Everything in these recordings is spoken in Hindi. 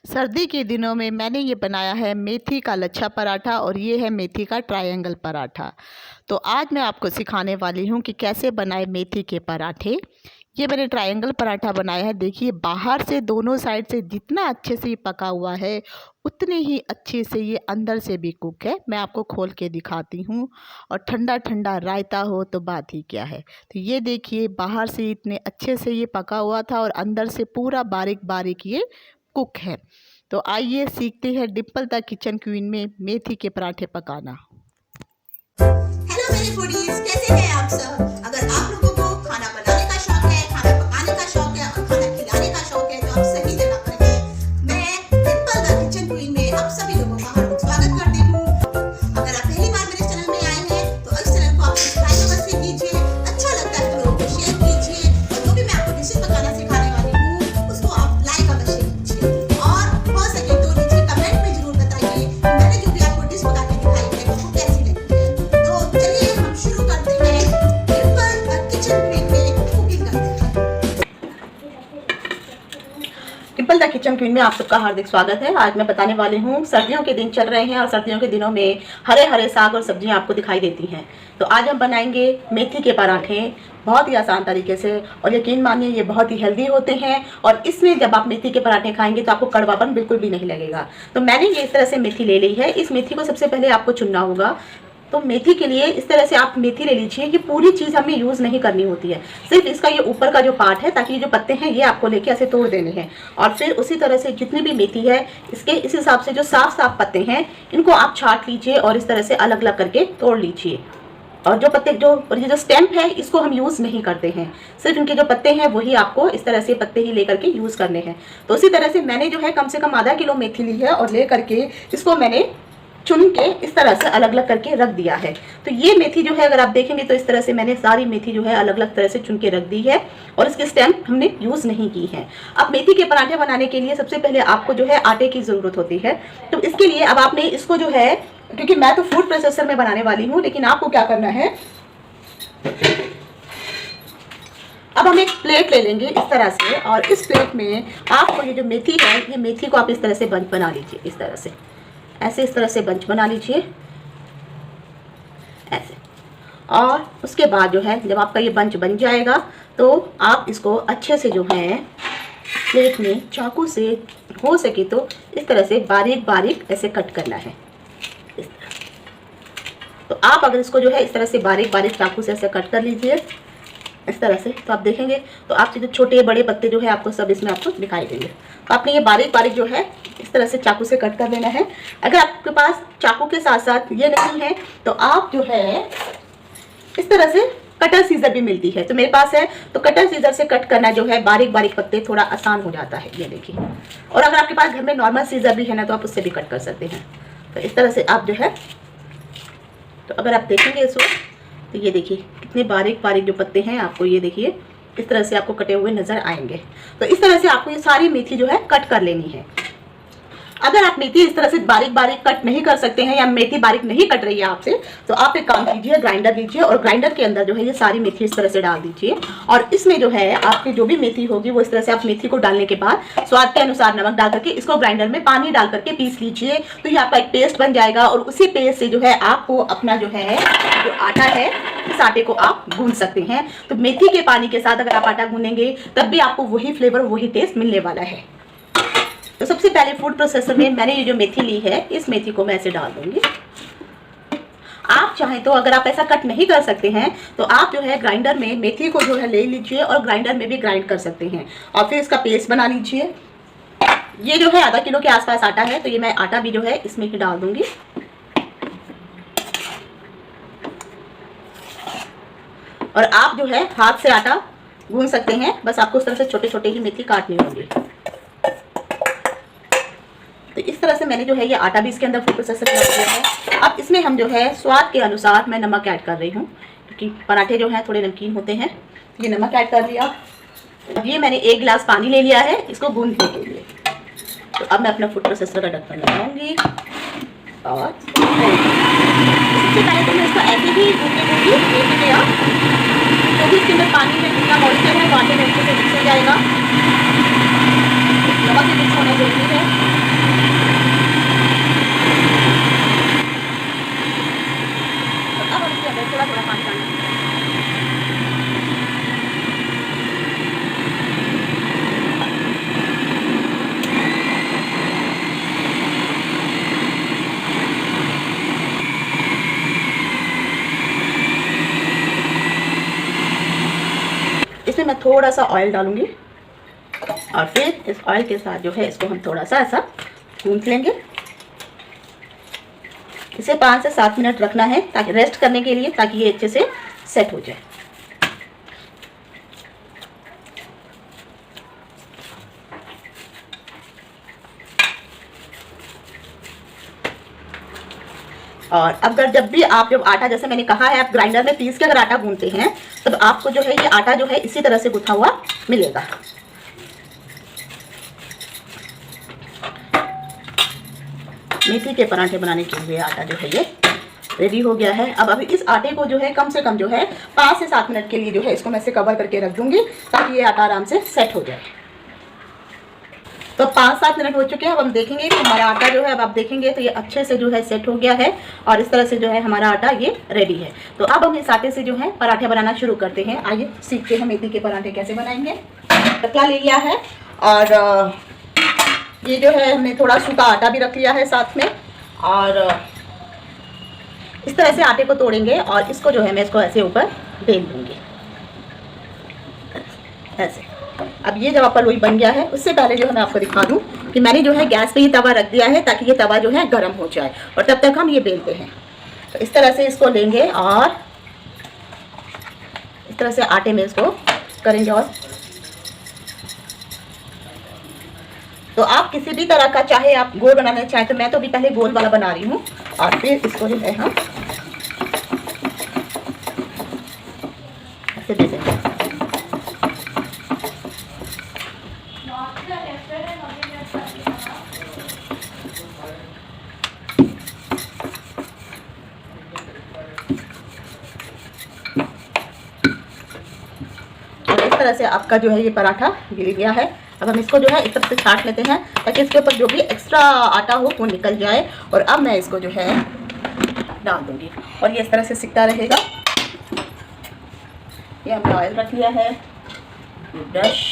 सर्दी के दिनों में मैंने ये बनाया है मेथी का लच्छा पराठा और ये है मेथी का ट्रायंगल पराठा। तो आज मैं आपको सिखाने वाली हूँ कि कैसे बनाए मेथी के पराठे। ये मैंने ट्रायंगल पराठा बनाया है। देखिए बाहर से दोनों साइड से जितना अच्छे से ये पका हुआ है उतने ही अच्छे से ये अंदर से भी कुक है। मैं आपको खोल के दिखाती हूँ। और ठंडा ठंडा रायता हो तो बात ही क्या है। तो ये देखिए बाहर से इतने अच्छे से ये पका हुआ था और अंदर से पूरा बारीक बारीक ये कुक है। तो आइए सीखते हैं डिम्पल द किचन क्वीन में मेथी के पराठे पकाना। हेलो मेरे फूडीज, कैसे हैं आप सब। अगर आप लोगों को खाना बनाने का शौक है, खाना पकाने का शौक है और खाना खिलाने का शौक है तो आप सही जगह पर हैं। मैं डिम्पल द किचन क्वीन में आप सभी लोगों का हार्दिक स्वागत करती हूँ। अगर आप पहली बार मेरे चैनल में आए हैं तो इस चैनल को आप सब्सक्राइब अवश्य कीजिए। अच्छा लगता है तो लोगों को शेयर कीजिए और जो भी मैं आपको डिशेज पकाना सिखाने वाली हूँ उसको आप लाइक अवश्य कीजिए। और हो सके तो नीचे कमेंट में जरूर बताइए मैंने जो भी आपको डिश पका के दिखाई है वो कैसी लगी है। तो चलिए हम शुरू करते हैं डिम्पल द किचन क्वीन में कुकिंग करते हैं। डिम्पल द किचन क्वीन में आप सबका हार्दिक स्वागत है। आज मैं बताने वाली हूँ, सर्दियों के दिन चल रहे हैं और सर्दियों के दिनों में हरे हरे साग और सब्जियाँ आपको दिखाई देती हैं। तो आज हम बनाएंगे मेथी के पराठे बहुत ही आसान तरीके से और यकीन मानिए ये बहुत ही हेल्दी होते हैं। और इसमें जब आप मेथी के पराठे खाएंगे तो आपको कड़वापन बिल्कुल भी नहीं लगेगा। तो मैंने ये इस तरह से मेथी ले ली है। इस मेथी को सबसे पहले आपको चुनना होगा। तो मेथी के लिए इस तरह से आप मेथी ले लीजिए। ये पूरी चीज़ हमें यूज़ नहीं करनी होती है, सिर्फ इसका ये ऊपर का जो पार्ट है, ताकि ये जो पत्ते हैं ये आपको लेके ऐसे तोड़ देने हैं। और फिर उसी तरह से जितनी भी मेथी है इसके इस हिसाब से जो साफ साफ पत्ते हैं इनको आप छांट लीजिए और इस तरह से अलग अलग करके तोड़ लीजिए। और जो पत्ते और ये जो स्टेम है इसको हम यूज़ नहीं करते हैं, सिर्फ इनके जो पत्ते हैं वही आपको इस तरह से पत्ते ही लेकर के यूज़ करने हैं। तो उसी तरह से मैंने जो है कम से कम आधा किलो मेथी ली है और ले करके इसको मैंने चुन के इस तरह से अलग अलग करके रख दिया है। तो ये मेथी जो है अगर आप देखेंगे तो इस तरह से मैंने सारी मेथी जो है अलग अलग तरह से चुन के रख दी है और इसके स्टेम हमने यूज़ नहीं की है। अब मेथी के पराठे बनाने के लिए सबसे पहले आपको जो है आटे की ज़रूरत होती है। तो इसके लिए अब आपने इसको जो है, क्योंकि मैं तो फूड प्रोसेसर में बनाने वाली हूँ, लेकिन आपको क्या करना है, अब हम एक प्लेट ले लेंगे इस तरह से और इस प्लेट में आपको ये जो मेथी है ये मेथी को आप इस तरह से बंच बना लीजिए। इस तरह से ऐसे इस तरह से बंच बना लीजिए ऐसे। और उसके बाद जो है जब आपका ये बंच बन जाएगा तो आप इसको अच्छे से जो है प्लेट में चाकू से हो सके तो इस तरह से बारीक बारीक ऐसे कट करना है इस तरह। तो आप अगर इसको जो है इस तरह से बारीक बारीक चाकू से ऐसे कट कर लीजिए इस तरह से, तो आप देखेंगे तो आपके जो छोटे बड़े पत्ते जो है आपको सब इसमें आपको दिखाई देंगे। तो आपने ये बारीक बारीक जो है इस तरह से चाकू से कट कर लेना है। अगर आपके पास चाकू के साथ साथ ये नहीं है तो आप जो है इस तरह से कटर सीजर भी मिलती है, तो मेरे पास है। तो कटर सीजर से कट करना जो है बारीक बारीक पत्ते थोड़ा आसान हो जाता है, ये देखिए। और अगर आपके पास घर में नॉर्मल सीजर भी है ना तो आप उससे भी कट कर सकते हैं। तो इस तरह से आप जो है, तो अगर आप देखेंगे इसको तो ये देखिए कितने बारीक बारीक जो पत्ते हैं आपको ये देखिए इस तरह से आपको कटे हुए नजर आएंगे। तो इस तरह से आपको ये सारी मेथी जो है कट कर लेनी है। अगर आप मेथी इस तरह से बारीक बारीक कट नहीं कर सकते हैं या मेथी बारीक नहीं कट रही है आपसे, तो आप एक काम कीजिए, ग्राइंडर लीजिए और ग्राइंडर के अंदर जो है ये सारी मेथी इस तरह से डाल दीजिए। और इसमें जो है आपकी जो भी मेथी होगी वो इस तरह से आप मेथी को डालने के बाद स्वाद के अनुसार नमक डाल करके इसको ग्राइंडर में पानी डाल करके पीस लीजिए। तो ये आपका एक पेस्ट बन जाएगा और उसी पेस्ट से जो है आपको अपना जो है जो आटा है इस आटे को आप गूंथ सकते हैं। तो मेथी के पानी के साथ अगर आप आटा गूंदेंगे तब भी आपको वही फ्लेवर वही टेस्ट मिलने वाला है। तो सबसे पहले फूड प्रोसेसर में मैंने ये जो मेथी ली है इस मेथी को मैं ऐसे डाल दूंगी। आप चाहें तो अगर आप ऐसा कट नहीं कर सकते हैं तो आप जो है ग्राइंडर में मेथी को जो है ले लीजिए और ग्राइंडर में भी ग्राइंड कर सकते हैं और फिर इसका पेस्ट बना लीजिए। ये जो है आधा किलो के आसपास आटा है, तो ये मैं आटा भी जो है इसमें ही डाल दूंगी। और आप जो है हाथ से आटा गूंथ सकते हैं, बस आपको उस तरह से छोटे छोटे ही मेथी काटनी होगी। तो इस तरह से मैंने जो है ये आटा भी इसके अंदर फूड प्रोसेसर में डाल दिया है। अब इसमें हम जो है स्वाद के अनुसार मैं नमक ऐड कर रही हूँ, क्योंकि पराठे जो हैं थोड़े नमकीन होते हैं। ये नमक ऐड कर लिया। अब ये मैंने 1 गिलास पानी ले लिया है इसको गूंथने के लिए। तो अब मैं अपना फूड प्रोसेसर का ढक्कन लगाऊंगी और सबसे पहले तो मैं इसको ऐसे ही गूंथूंगी देखिए आप, क्योंकि इसके अंदर पानी में जितना मॉइस्चर है वो आटे में अच्छे से मिक्स हो जाएगा। नमक भी मिक्स होना जरूरी है। मैं थोड़ा सा ऑयल डालूंगी और फिर इस ऑयल के साथ जो है इसको हम थोड़ा सा ऐसा गूंथ लेंगे। इसे 5 से 7 मिनट रखना है ताकि रेस्ट करने के लिए, ताकि ये अच्छे से सेट हो जाए। और अगर जब भी आप जब आटा, जैसे मैंने कहा है, आप ग्राइंडर में पीस के अगर आटा गूंथते हैं तब आपको जो है ये आटा जो है इसी तरह से गुथा हुआ मिलेगा। मेथी के पराठे बनाने के लिए आटा जो है ये रेडी हो गया है। अब अभी इस आटे को जो है कम से कम जो है 5 से 7 मिनट के लिए जो है इसको मैं इसे कवर करके रख दूंगी ताकि ये आटा आराम से सेट हो जाए। तो 5-7 मिनट हो चुके हैं। अब हम देखेंगे कि हमारा आटा जो है, अब आप देखेंगे तो ये अच्छे से जो है सेट हो गया है और इस तरह से जो है हमारा आटा ये रेडी है। तो अब हम इस आटे से जो है पराठे बनाना शुरू करते हैं। आइए सीखते हैं मेथी के पराठे कैसे बनाएंगे। पतला ले लिया है और ये जो है हमने थोड़ा सूखा आटा भी रख लिया है साथ में, और इस तरह से आटे को तोड़ेंगे और इसको जो है मैं इसको ऐसे ऊपर बेल दूंगी ऐसे। अब ये जब आपका लोई बन गया है, उससे पहले जो है मैं आपको दिखा दूं कि मैंने जो है गैस पे ये तवा रख दिया है ताकि ये तवा जो है गर्म हो जाए और तब तक हम ये बेलते हैं। तो इस तरह से इसको लेंगे और इस तरह से आटे में इसको करेंगे। और तो आप किसी भी तरह का, चाहे आप गोल बनाना चाहें, तो मैं तो अभी पहले गोल वाला बना रही हूँ और फिर इसको जो है हम ऐसे दे देंगे। इस तरह से आपका जो है ये पराठा गिर गया है। अब हम इसको जो है एक तरफ से छाट लेते हैं ताकि इसके ऊपर जो भी एक्स्ट्रा आटा हो वो निकल जाए। और अब मैं इसको जो है डाल दूंगी और ये इस तरह से सिकता रहेगा। ये हमने ऑयल रख लिया है, ब्रश।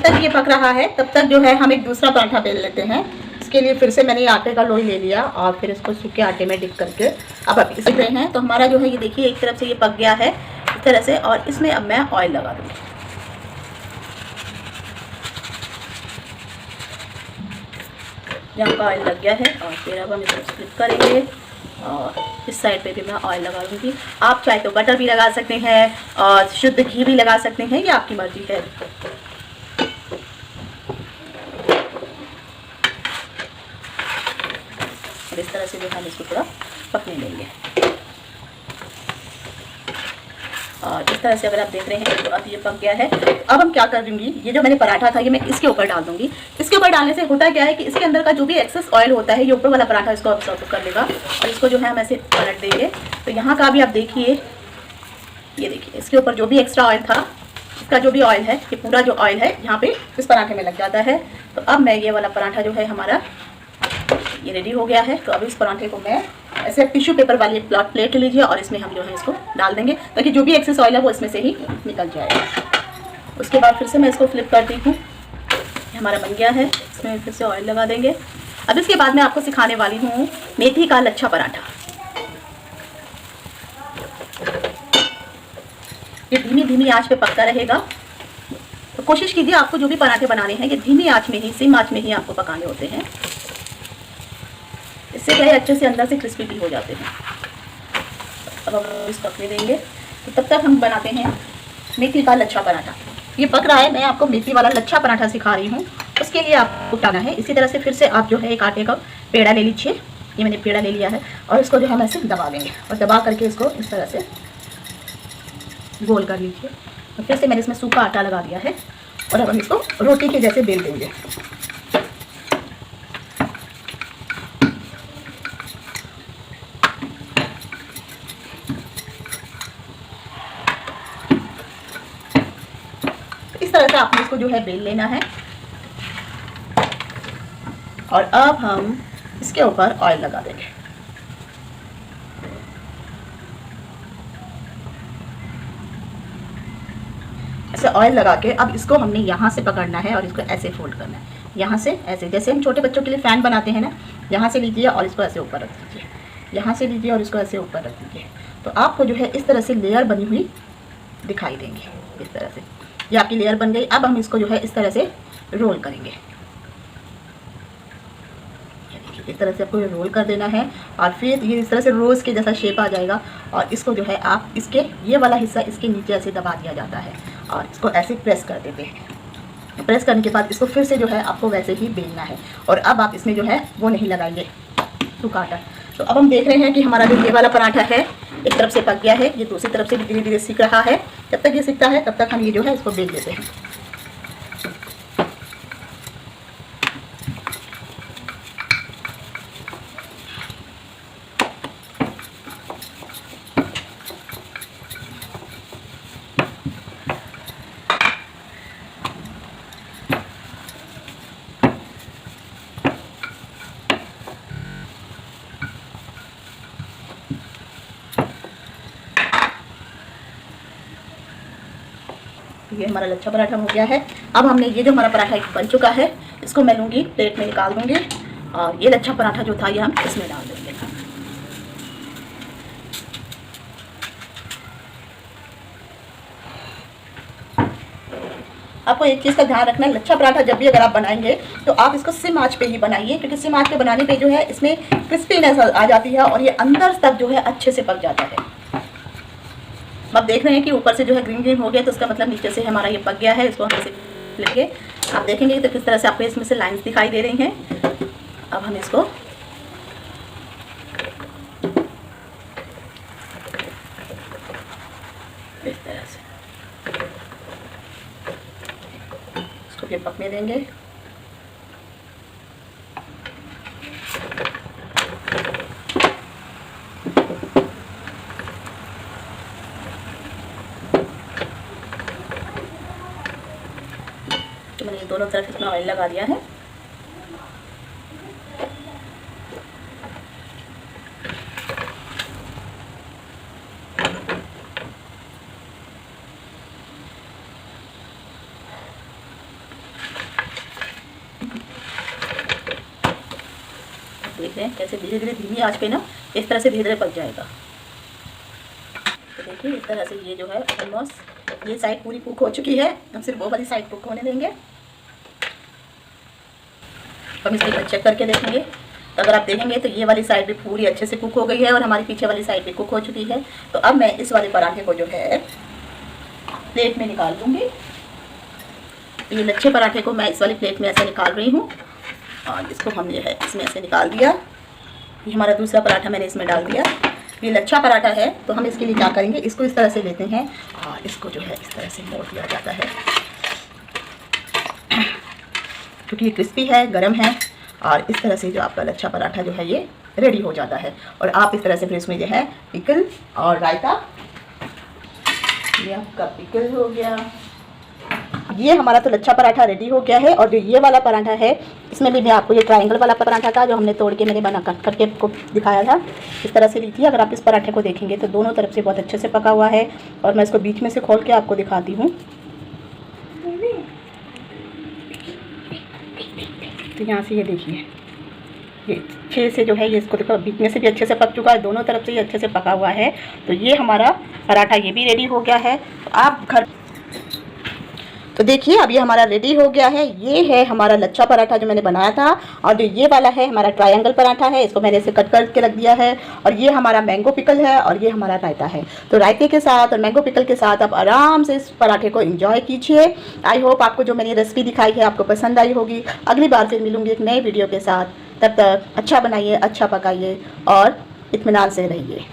तक ये पक रहा है तब तक जो है हम एक दूसरा पराठा बेल लेते हैं। इसके लिए फिर से मैंने ये आटे का लोई ले लिया और फिर इसको सूखे आटे में डिप करके अब आप सीख रहे हैं। तो हमारा जो है ये देखिए एक तरफ से ये पक गया है इस तरह से, और इसमें अब मैं ऑयल लगा दूँगी। यहाँ का ऑयल लग गया है और फिर अब हम इसको फ्लिप करेंगे और इस साइड पे भी मैं ऑयल लगा दूँगी। आप चाहे तो बटर भी लगा सकते हैं और शुद्ध घी भी लगा सकते हैं, ये आपकी मर्जी है। और इस तरह से जो हम इसको थोड़ा पकने देंगे और इस तरह से अगर आप देख रहे हैं तो अब ये पक गया है। अब हम क्या कर दूंगी, ये जो मैंने पराठा था ये मैं इसके ऊपर डाल दूंगी। इसके ऊपर डालने से होता क्या है कि इसके अंदर का जो भी एक्सेस ऑयल होता है ये ऊपर वाला पराठा इसको अब्सॉर्ब कर लेगा और इसको जो है हम ऐसे पलट देंगे। तो यहाँ का भी आप देखिए, ये देखिए इसके ऊपर जो भी एक्स्ट्रा ऑयल था, इसका जो भी ऑयल है, ये पूरा जो ऑयल है यहाँ पे इस पराठे में लग जाता है। तो अब मैं ये वाला पराठा जो है हमारा ये रेडी हो गया है। तो अब इस पराठे को मैं ऐसे टिश्यू पेपर वाली प्लेट लीजिए और इसमें हम जो है इसको डाल देंगे ताकि जो भी एक्सेस ऑयल है वो इसमें से ही निकल जाएगा। उसके बाद फिर से मैं इसको फ्लिप करती हूँ। हमारा बन गया है, इसमें फिर से ऑयल लगा देंगे। अब इसके बाद मैं आपको सिखाने वाली हूँ मेथी का लच्छा पराठा। ये धीमी धीमी आंच पे पकता रहेगा। तो कोशिश कीजिए आपको जो भी पराठे बनाने हैं ये धीमी आंच में ही, सिम आंच में ही आपको पकाने होते हैं। इससे क्या है अच्छे से अंदर से क्रिस्पी भी हो जाते हैं। अब हम इसको पकने देंगे। तो तब तक हम बनाते हैं मेथी का लच्छा पराठा। ये पक रहा है, मैं आपको मेथी वाला लच्छा पराठा सिखा रही हूँ। उसके लिए आपको उठाना है। इसी तरह से फिर से आप जो है एक आटे का पेड़ा ले लीजिए। ये मैंने पेड़ा ले लिया है और इसको जो हम ऐसे दबा देंगे और दबा करके इसको इस तरह से गोल कर लीजिए। और फिर से मैंने इसमें सूखा आटा लगा दिया है और अब हम इसको रोटी के जैसे बेल देंगे। इस तरह से आपने इसको जो है बेल लेना है और अब हम इसके ऊपर ऑयल लगा देंगे। ऐसे ऑयल लगा के अब इसको हमने यहाँ से पकड़ना है और इसको ऐसे फोल्ड करना है। यहाँ से ऐसे, जैसे हम छोटे बच्चों के लिए फैन बनाते हैं ना, यहाँ से लीजिए और इसको ऐसे ऊपर रख दीजिए, यहाँ से लीजिए और इसको ऐसे ऊपर रख दीजिए। तो आपको जो है इस तरह से लेयर बनी हुई दिखाई देंगी। इस तरह से ये आपकी लेयर बन गई। अब हम इसको जो है इस तरह से रोल करेंगे। इस तरह से आपको रोल कर देना है और फिर ये इस तरह से रोज़ के जैसा शेप आ जाएगा और इसको जो है आप इसके ये वाला हिस्सा इसके नीचे ऐसे दबा दिया जाता है और इसको ऐसे प्रेस कर देते हैं। प्रेस करने के बाद इसको फिर से जो है आपको वैसे ही बेलना है और अब आप इसमें जो है वो नहीं लगाएंगे सूखा आटा। तो अब हम देख रहे हैं कि हमारा जो ये वाला पराठा है एक तरफ से पक गया है, ये दूसरी तरफ से भी धीरे धीरे सीख रहा है। जब तक ये सीखता है तब तक हम ये जो है इसको बेल देते हैं। ये हमारा लच्छा पराठा हो गया है। अब हमने ये जो हमारा पराठा बन चुका है इसको मैं लूँगी प्लेट में निकाल दूँगी और ये लच्छा पराठा जो था ये हम इसमें डाल देंगे। आपको एक चीज़ का ध्यान रखना है, लच्छा पराठा जब भी अगर आप बनाएंगे तो आप इसको सिम आंच पे ही बनाइए, क्योंकि सिम आंच पे बनाने पे जो है इसमें क्रिस्पीनेस आ जाती है और ये अंदर तक जो है अच्छे से पक जाता है। अब देख रहे हैं कि ऊपर से जो है ग्रीन ग्रीन हो गया, तो उसका मतलब नीचे से हमारा ये पक गया है। इसको हम ऐसे लेके आप देखेंगे तो किस तरह से आपको इसमें से लाइंस दिखाई दे रही हैं। अब हम इसको इस तरह से इसको फिर पकने देंगे। तो मैंने दोनों तरफ इसमें ऑयल लगा दिया है। देख रहे हैं कैसे धीरे धीरे धीमी आंच पे ना इस तरह से धीरे धीरे पक जाएगा। तो देखिए इस तरह से ये जो है ऑलमोस्ट ये साइड पूरी कुक हो चुकी है। हम सिर्फ वो वाली साइड कुक होने देंगे। हम इसको चेक करके देखेंगे तो अगर आप देखेंगे तो ये वाली साइड भी पूरी अच्छे से कुक हो गई है और हमारी पीछे वाली साइड भी कुक हो चुकी है। तो अब मैं इस वाले पराठे को जो है प्लेट में निकाल दूँगी। तो ये लच्छे पराठे को मैं इस वाली प्लेट में ऐसे निकाल रही हूँ और इसको हम जो है इसमें ऐसे निकाल दिया। ये हमारा दूसरा पराठा मैंने इसमें डाल दिया। ये लच्छा पराठा है तो हम इसके लिए क्या करेंगे, इसको इस तरह से लेते हैं और इसको जो है इस तरह से मोड़ दिया जाता है, क्योंकि ये क्रिस्पी है, गरम है। और इस तरह से जो आपका लच्छा पराठा जो है ये रेडी हो जाता है। और आप इस तरह से फिर इसमें जो है पिकल और रायता, ये आपका पिकल हो गया। ये हमारा तो लच्छा पराठा रेडी हो गया है। और जो ये वाला पराठा है इसमें भी मैं आपको ये ट्रायंगल वाला पराठा था जो हमने तोड़ के मैंने बना कट करके आपको दिखाया था, इस तरह से ली थी। अगर आप इस पराठे को देखेंगे तो दोनों तरफ से बहुत अच्छे से पका हुआ है। और मैं इसको बीच में से खोल के आपको दिखाती हूँ। तो यहाँ से ये देखिए ये अच्छे से जो है ये इसको देखो बीच में से भी अच्छे से पक चुका है, दोनों तरफ से ये अच्छे से पका हुआ है। तो ये हमारा पराठा ये भी रेडी हो गया है। तो आप घर तो देखिए अब ये हमारा रेडी हो गया है। ये है हमारा लच्छा पराठा जो मैंने बनाया था। और जो ये वाला है हमारा ट्रायंगल पराठा है, इसको मैंने इसे कट करके रख दिया है। और ये हमारा मैंगो पिकल है और ये हमारा रायता है। तो रायते के साथ और मैंगो पिकल के साथ आप आराम से इस पराठे को एंजॉय कीजिए। आई होप आपको जो मैंने रेसिपी दिखाई है आपको पसंद आई होगी। अगली बार फिर मिलूंगी एक नए वीडियो के साथ। तब तक अच्छा बनाइए, अच्छा पकाइए और इत्मीनान से रहिए।